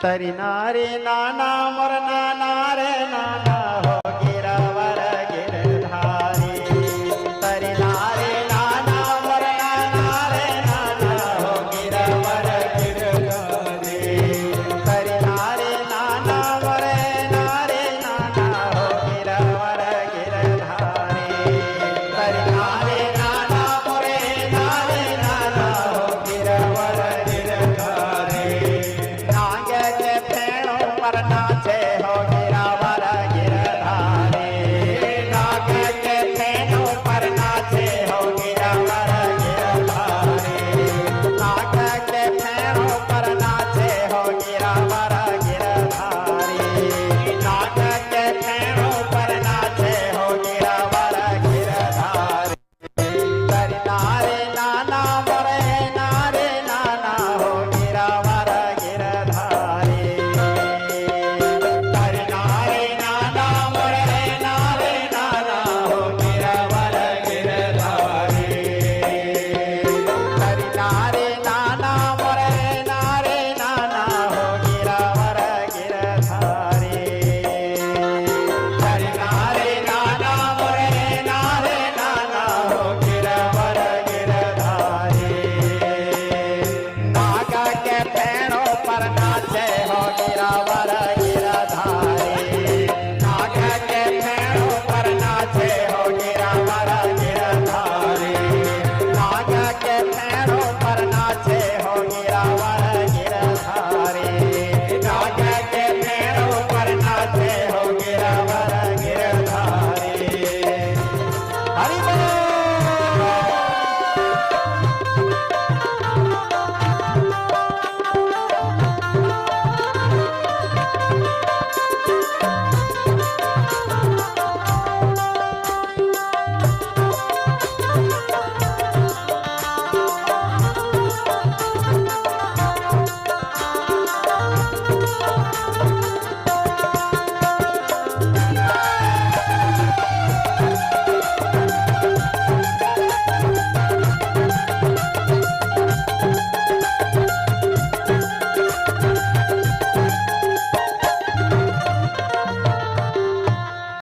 तरी नारे नाना मोर नाना रे नाना हो गिरवर गिरधारी। तरी नारे नाना मोर नाना रे नाना हो गिरवर गिरधारी। तरी नारे नाना मोर नारे नाना हो गिरवर गिरधारी। तरी नारे नाना मोर नारे नाना हो गिरवर गिरधारी। नागे के फेणो पर नाचे हो गिरवर गिरधारी। नागे के फेणो पर नाचे हो गिरवर गिरधारी। नागे के फेणो पर नाचे हो गिरवर गिरधारी। नागे के फेणो पर नाचे हो गिरवर गिरधारी। तरी नारे नाना मोरे नारे नाना हो गिरवर गिरधारी। तरी नारे नाना मोरे नारे नाना हो गिरवर गिरधारी। तरी नारे नाना मोरे नारे नाना हो गिरवर गिरधारी। तरी नारे नाना मोरे नारे नाना हो गिरवर गिरधारी। नागा के पेड़ों पर नाचे हो गिरवर